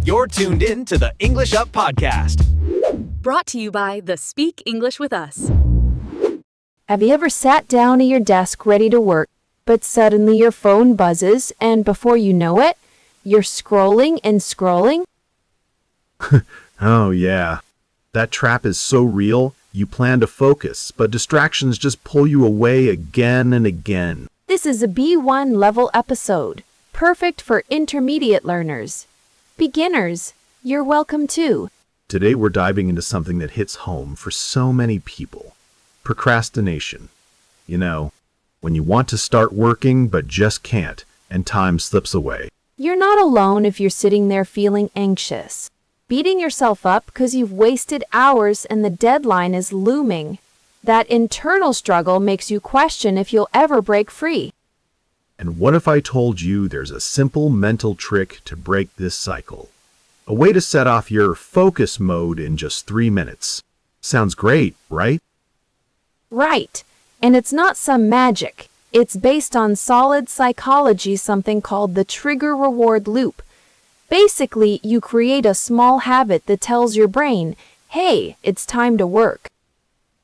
You're tuned in to the English Up Podcast. Brought to you by the Speak English with Us. Have you ever sat down at your desk ready to work, but suddenly your phone buzzes and before you know it, you're scrolling and scrolling? Oh, yeah. That trap is so real, you plan to focus, but distractions just pull you away again and again. This is a B1 level episode, perfect for intermediate learners. Beginners, you're welcome too. Today we're diving into something that hits home for so many people. Procrastination. You know, when you want to start working but just can't, and time slips away. You're not alone if you're sitting there feeling anxious, beating yourself up because you've wasted hours and the deadline is looming. That internal struggle makes you question if you'll ever break free. And what if I told you there's a simple mental trick to break this cycle? A way to set off your focus mode in just 3 minutes. Sounds great, right? Right. And it's not some magic. It's based on solid psychology, something called the trigger reward loop. Basically, you create a small habit that tells your brain, hey, it's time to work.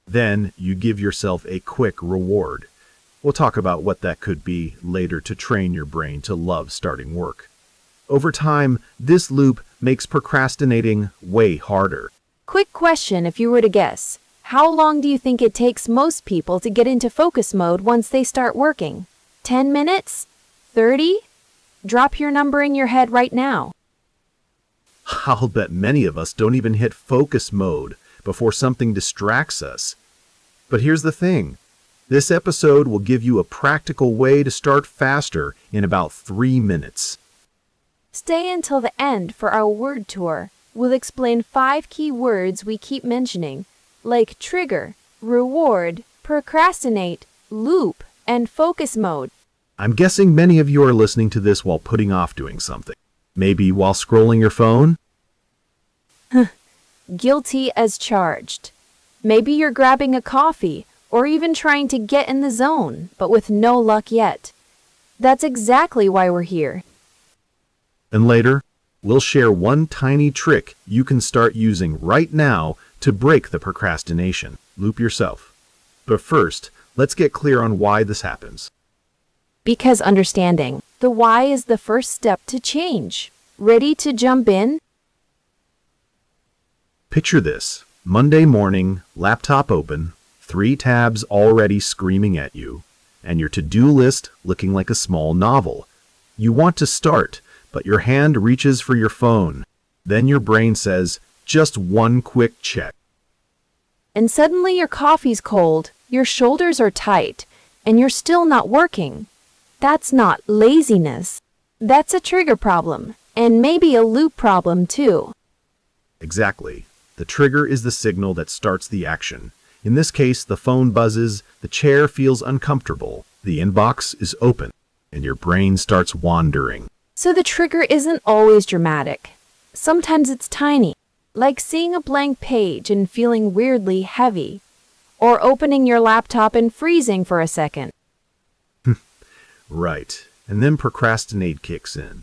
Then you give yourself a quick reward. We'll talk about what that could be later to train your brain to love starting work. Over time, this loop makes procrastinating way harder. Quick question if you were to guess. How long do you think it takes most people to get into focus mode once they start working? 10 minutes? 30? Drop your number in your head right now. I'll bet many of us don't even hit focus mode before something distracts us. But here's the thing. This episode will give you a practical way to start faster in about 3 minutes. Stay until the end for our word tour. We'll explain 5 key words we keep mentioning, like trigger, reward, procrastinate, loop, and focus mode. I'm guessing many of you are listening to this while putting off doing something. Maybe while scrolling your phone? Guilty as charged. Maybe you're grabbing a coffee or even trying to get in the zone, but with no luck yet. That's exactly why we're here. And later, we'll share one tiny trick you can start using right now to break the procrastination loop yourself. But first, let's get clear on why this happens. Because understanding the why is the first step to change. Ready to jump in? Picture this. Monday morning, laptop open, 3 tabs already screaming at you, and your to-do list looking like a small novel. You want to start, but your hand reaches for your phone. Then your brain says, just one quick check. And suddenly your coffee's cold, your shoulders are tight, and you're still not working. That's not laziness. That's a trigger problem, and maybe a loop problem too. Exactly. The trigger is the signal that starts the action. In this case, the phone buzzes, the chair feels uncomfortable, the inbox is open, and your brain starts wandering. So the trigger isn't always dramatic. Sometimes it's tiny, like seeing a blank page and feeling weirdly heavy, or opening your laptop and freezing for a second. Right. And then procrastinate kicks in.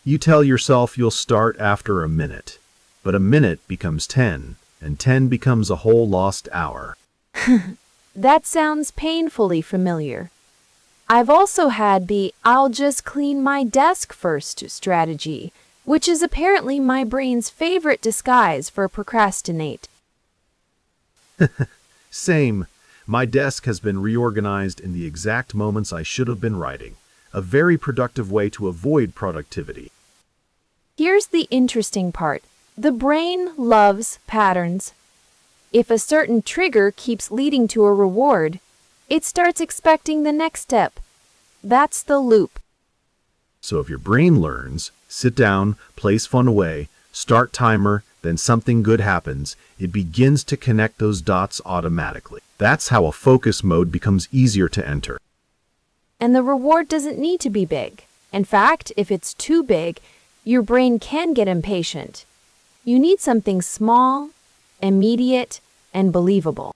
You tell yourself you'll start after a minute, but a minute becomes 10, and 10 becomes a whole lost hour. That sounds painfully familiar. I've also had the I'll just clean my desk first strategy, which is apparently my brain's favorite disguise for procrastinate. Same. My desk has been reorganized in the exact moments I should have been writing. A very productive way to avoid productivity. Here's the interesting part. The brain loves patterns. If a certain trigger keeps leading to a reward, it starts expecting the next step. That's the loop. So if your brain learns, sit down, place phone away, start timer, then something good happens, it begins to connect those dots automatically. That's how a focus mode becomes easier to enter. And the reward doesn't need to be big. In fact, if it's too big, your brain can get impatient. You need something small, immediate, and believable.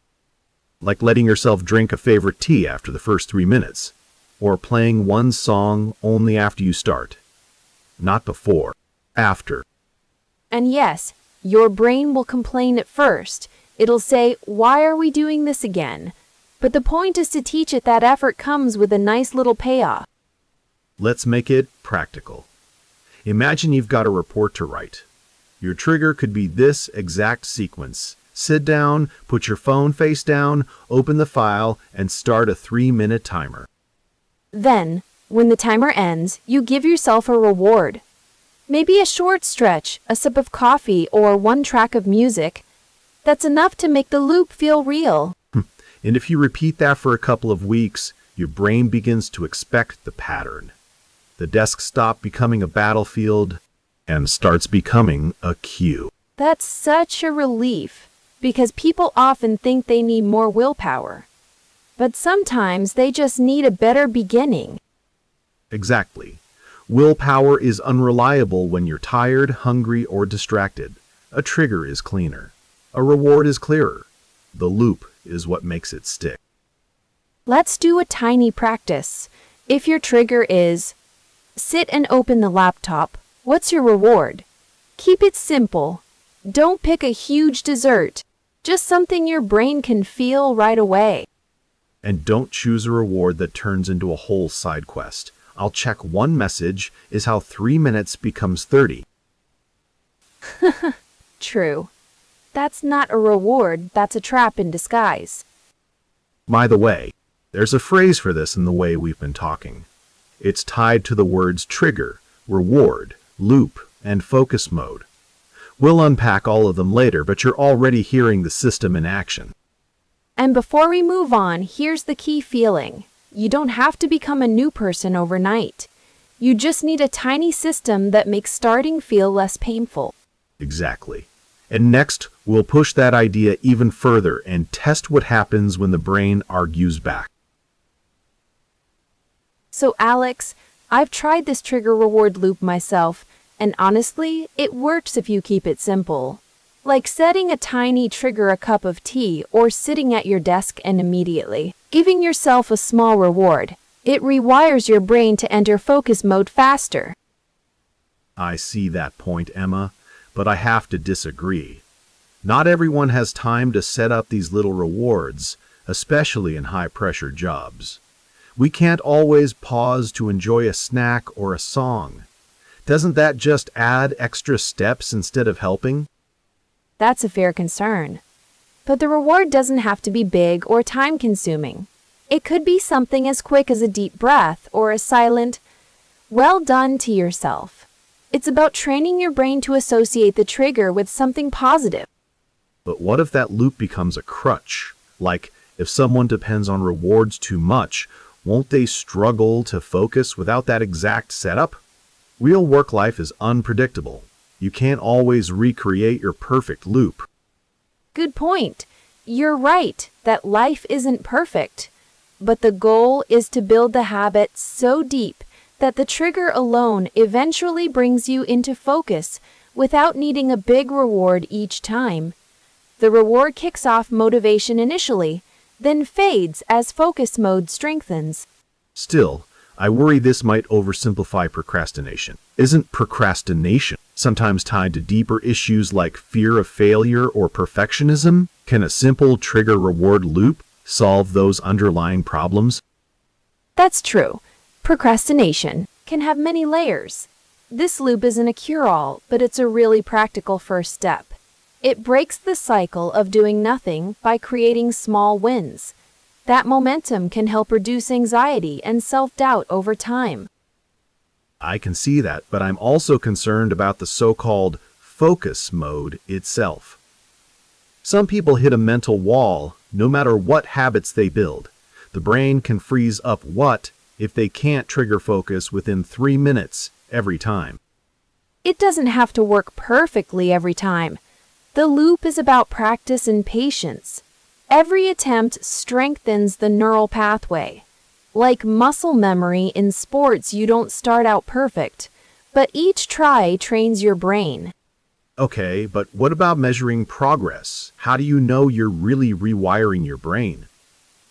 Like letting yourself drink a favorite tea after the first 3 minutes, or playing one song only after you start. Not before, after. And yes, your brain will complain at first. It'll say, "Why are we doing this again?" But the point is to teach it that effort comes with a nice little payoff. Let's make it practical. Imagine you've got a report to write. Your trigger could be this exact sequence. Sit down, put your phone face down, open the file, and start a 3-minute timer. Then, when the timer ends, you give yourself a reward. Maybe a short stretch, a sip of coffee, or one track of music. That's enough to make the loop feel real. And if you repeat that for a couple of weeks, your brain begins to expect the pattern. The desk stops becoming a battlefield and starts becoming a cue. That's such a relief, because people often think they need more willpower. But sometimes they just need a better beginning. Exactly. Willpower is unreliable when you're tired, hungry, or distracted. A trigger is cleaner. A reward is clearer. The loop is what makes it stick. Let's do a tiny practice. If your trigger is, sit and open the laptop, what's your reward? Keep it simple. Don't pick a huge dessert. Just something your brain can feel right away. And don't choose a reward that turns into a whole side quest. I'll check one message is how 3 minutes becomes 30. True. That's not a reward, that's a trap in disguise. By the way, there's a phrase for this in the way we've been talking. It's tied to the words trigger, reward, loop, and focus mode. We'll unpack all of them later, but you're already hearing the system in action. And before we move on, here's the key feeling. You don't have to become a new person overnight. You just need a tiny system that makes starting feel less painful. Exactly. And next, we'll push that idea even further and test what happens when the brain argues back. So Alex, I've tried this trigger reward loop myself, and honestly, it works if you keep it simple. Like setting a tiny trigger a cup of tea or sitting at your desk and immediately giving yourself a small reward. It rewires your brain to enter focus mode faster. I see that point, Emma, but I have to disagree. Not everyone has time to set up these little rewards, especially in high-pressure jobs. We can't always pause to enjoy a snack or a song. Doesn't that just add extra steps instead of helping? That's a fair concern. But the reward doesn't have to be big or time-consuming. It could be something as quick as a deep breath or a silent, "well done" to yourself. It's about training your brain to associate the trigger with something positive. But what if that loop becomes a crutch? Like, if someone depends on rewards too much, won't they struggle to focus without that exact setup? Real work life is unpredictable. You can't always recreate your perfect loop. Good point. You're right that life isn't perfect. But the goal is to build the habit so deep that the trigger alone eventually brings you into focus without needing a big reward each time. The reward kicks off motivation initially, then fades as focus mode strengthens. Still, I worry this might oversimplify procrastination. Isn't procrastination sometimes tied to deeper issues like fear of failure or perfectionism? Can a simple trigger-reward loop solve those underlying problems? That's true. Procrastination can have many layers. This loop isn't a cure-all, but it's a really practical first step. It breaks the cycle of doing nothing by creating small wins. That momentum can help reduce anxiety and self-doubt over time. I can see that, but I'm also concerned about the so-called focus mode itself. Some people hit a mental wall no matter what habits they build. The brain can freeze up what if they can't trigger focus within 3 minutes every time. It doesn't have to work perfectly every time. The loop is about practice and patience. Every attempt strengthens the neural pathway. Like muscle memory in sports, you don't start out perfect, but each try trains your brain. Okay, but what about measuring progress? How do you know you're really rewiring your brain?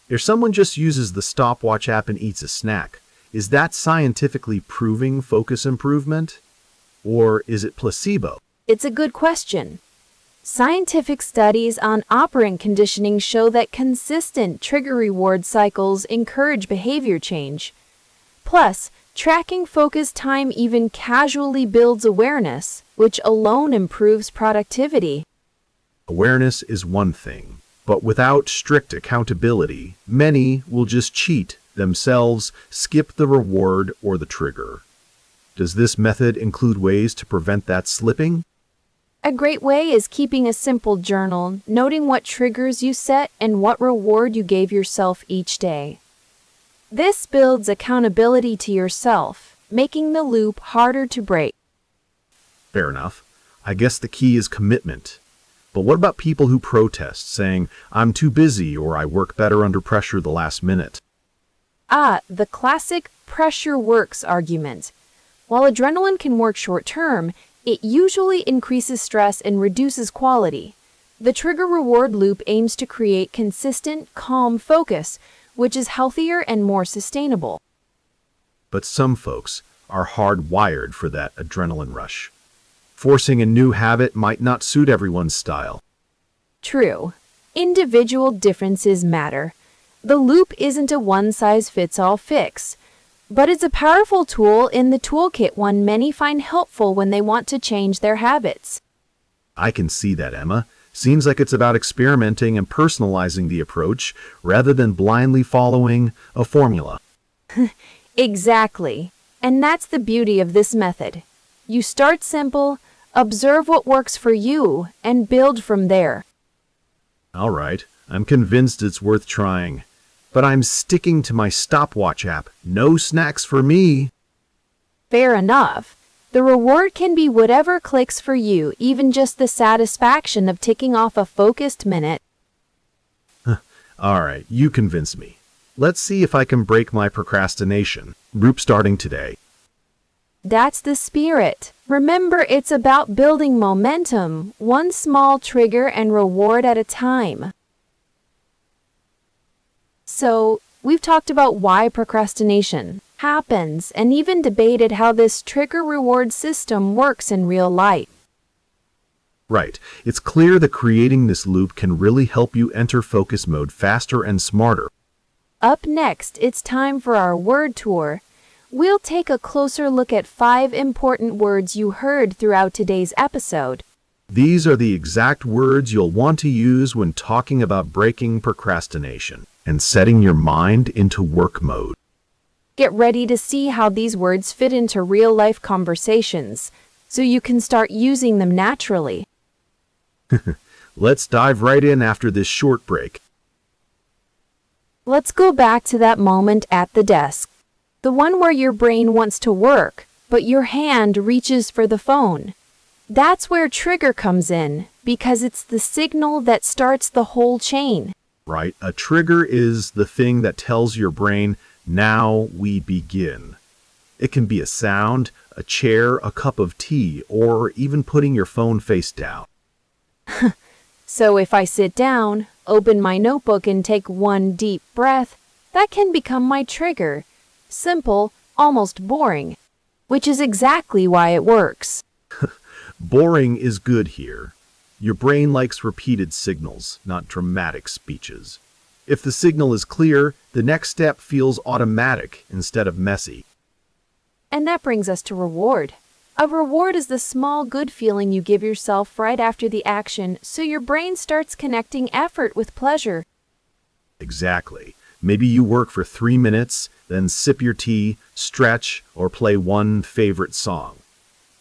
If someone just uses the stopwatch app and eats a snack, is that scientifically proving focus improvement? Or is it placebo? It's a good question. Scientific studies on operant conditioning show that consistent trigger reward cycles encourage behavior change. Plus, tracking focus time even casually builds awareness, which alone improves productivity. Awareness is one thing, but without strict accountability, many will just cheat themselves, skip the reward or the trigger. Does this method include ways to prevent that slipping? A great way is keeping a simple journal, noting what triggers you set and what reward you gave yourself each day. This builds accountability to yourself, making the loop harder to break. Fair enough. I guess the key is commitment. But what about people who protest, saying, I'm too busy or I work better under pressure the last minute? The classic pressure works argument. While adrenaline can work short-term, it usually increases stress and reduces quality. The trigger-reward loop aims to create consistent, calm focus, which is healthier and more sustainable. But some folks are hardwired for that adrenaline rush. Forcing a new habit might not suit everyone's style. True. Individual differences matter. The loop isn't a one-size-fits-all fix, but it's a powerful tool in the toolkit one many find helpful when they want to change their habits. I can see that, Emma. Seems like it's about experimenting and personalizing the approach rather than blindly following a formula. Exactly. And that's the beauty of this method. You start simple, observe what works for you, and build from there. All right, I'm convinced it's worth trying. But I'm sticking to my stopwatch app. No snacks for me. Fair enough. The reward can be whatever clicks for you, even just the satisfaction of ticking off a focused minute. All right, you convince me. Let's see if I can break my procrastination. Group starting today. That's the spirit. Remember, it's about building momentum, one small trigger and reward at a time. So, we've talked about why procrastination happens and even debated how this trigger-reward system works in real life. Right. It's clear that creating this loop can really help you enter focus mode faster and smarter. Up next, it's time for our word tour. We'll take a closer look at 5 important words you heard throughout today's episode. These are the exact words you'll want to use when talking about breaking procrastination and setting your mind into work mode. Get ready to see how these words fit into real-life conversations, so you can start using them naturally. Let's dive right in after this short break. Let's go back to that moment at the desk. The one where your brain wants to work, but your hand reaches for the phone. That's where trigger comes in, because it's the signal that starts the whole chain. Right? A trigger is the thing that tells your brain, now we begin. It can be a sound, a chair, a cup of tea, or even putting your phone face down. So if I sit down, open my notebook and take one deep breath, that can become my trigger. Simple, almost boring, which is exactly why it works. Boring is good here. Your brain likes repeated signals, not dramatic speeches. If the signal is clear, the next step feels automatic instead of messy. And that brings us to reward. A reward is the small good feeling you give yourself right after the action, so your brain starts connecting effort with pleasure. Exactly. Maybe you work for 3 minutes, then sip your tea, stretch, or play one favorite song.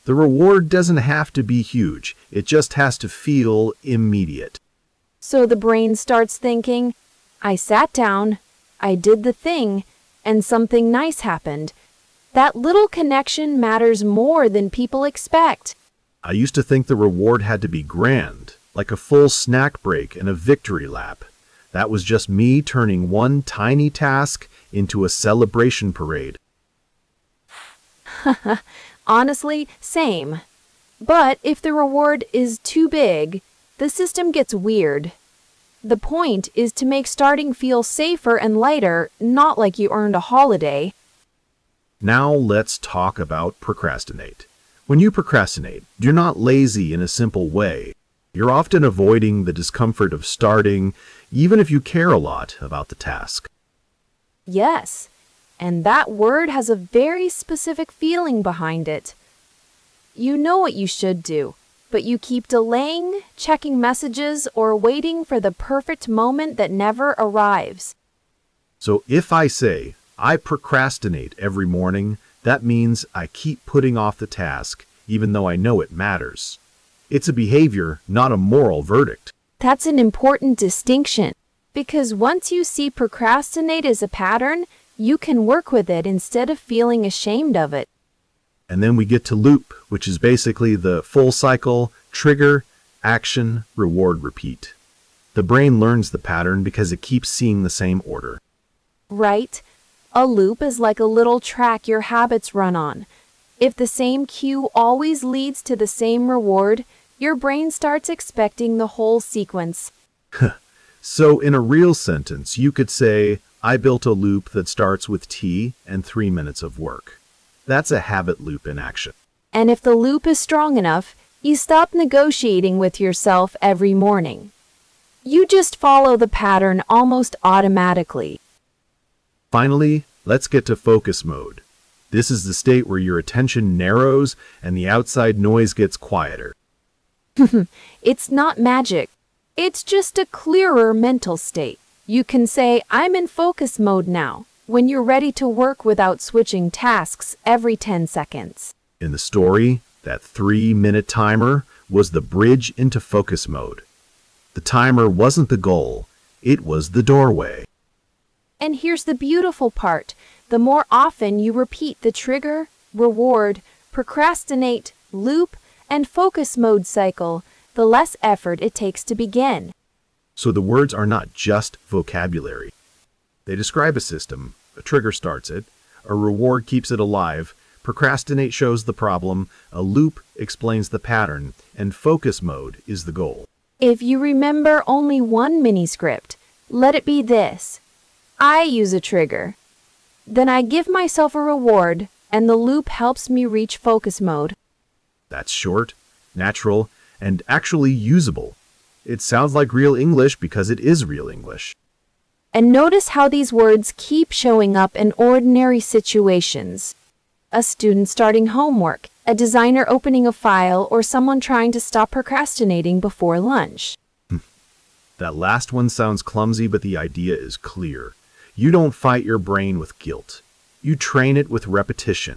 The reward doesn't have to be huge. It just has to feel immediate. So the brain starts thinking, I sat down, I did the thing, and something nice happened. That little connection matters more than people expect. I used to think the reward had to be grand, like a full snack break and a victory lap. That was just me turning one tiny task into a celebration parade. Honestly, same. But if the reward is too big, the system gets weird. The point is to make starting feel safer and lighter, not like you earned a holiday. Now let's talk about procrastinate. When you procrastinate, you're not lazy in a simple way. You're often avoiding the discomfort of starting, even if you care a lot about the task. Yes, and that word has a very specific feeling behind it. You know what you should do, but you keep delaying, checking messages, or waiting for the perfect moment that never arrives. So if I say, I procrastinate every morning, that means I keep putting off the task, even though I know it matters. It's a behavior, not a moral verdict. That's an important distinction, because once you see procrastinate as a pattern, you can work with it instead of feeling ashamed of it. And then we get to loop, which is basically the full cycle, trigger, action, reward, repeat. The brain learns the pattern because it keeps seeing the same order. Right? A loop is like a little track your habits run on. If the same cue always leads to the same reward, your brain starts expecting the whole sequence. So in a real sentence, you could say, I built a loop that starts with tea and 3 minutes of work. That's a habit loop in action. And if the loop is strong enough, you stop negotiating with yourself every morning. You just follow the pattern almost automatically. Finally, let's get to focus mode. This is the state where your attention narrows and the outside noise gets quieter. It's not magic. It's just a clearer mental state. You can say, I'm in focus mode now, when you're ready to work without switching tasks every 10 seconds. In the story, that 3-minute timer was the bridge into focus mode. The timer wasn't the goal, it was the doorway. And here's the beautiful part. The more often you repeat the trigger, reward, procrastinate, loop, and focus mode cycle, the less effort it takes to begin. So the words are not just vocabulary. They describe a system, a trigger starts it, a reward keeps it alive, procrastinate shows the problem, a loop explains the pattern, and focus mode is the goal. If you remember only one mini-script, let it be this. I use a trigger. Then I give myself a reward, and the loop helps me reach focus mode. That's short, natural, and actually usable. It sounds like real English because it is real English. And notice how these words keep showing up in ordinary situations. A student starting homework, a designer opening a file, or someone trying to stop procrastinating before lunch. That last one sounds clumsy, but the idea is clear. You don't fight your brain with guilt. You train it with repetition.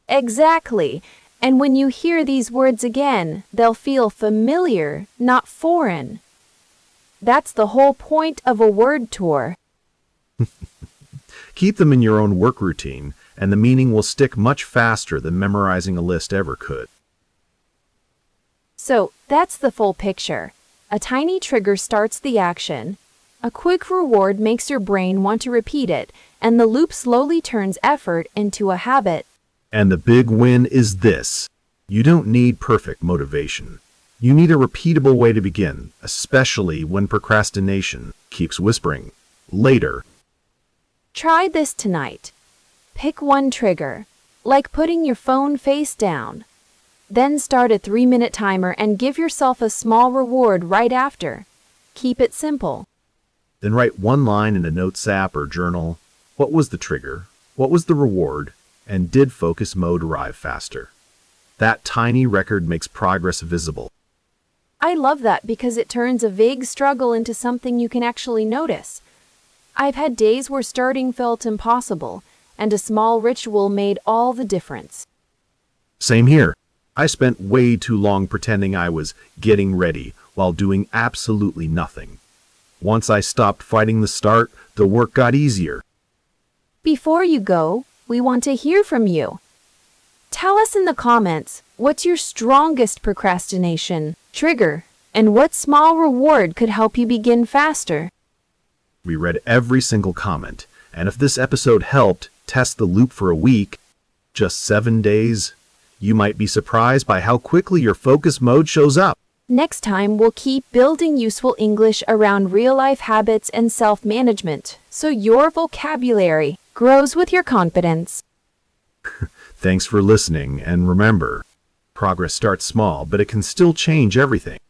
Exactly. And when you hear these words again, they'll feel familiar, not foreign. That's the whole point of a word tour. Keep them in your own work routine, and the meaning will stick much faster than memorizing a list ever could. So, that's the full picture. A tiny trigger starts the action. A quick reward makes your brain want to repeat it, and the loop slowly turns effort into a habit. And the big win is this. You don't need perfect motivation. You need a repeatable way to begin, especially when procrastination keeps whispering, later. Try this tonight. Pick one trigger, like putting your phone face down. Then start a 3-minute timer and give yourself a small reward right after. Keep it simple. Then write one line in a notes app or journal. What was the trigger? What was the reward? And did focus mode arrive faster? That tiny record makes progress visible. I love that because it turns a vague struggle into something you can actually notice. I've had days where starting felt impossible, and a small ritual made all the difference. Same here. I spent way too long pretending I was getting ready while doing absolutely nothing. Once I stopped fighting the start, the work got easier. Before you go, we want to hear from you. Tell us in the comments, what's your strongest procrastination trigger, and what small reward could help you begin faster? We read every single comment, and if this episode helped, test the loop for a week, just 7 days. You might be surprised by how quickly your focus mode shows up. Next time, we'll keep building useful English around real-life habits and self-management, so your vocabulary grows with your confidence. Thanks for listening, and remember, Progress starts small, but it can still change everything.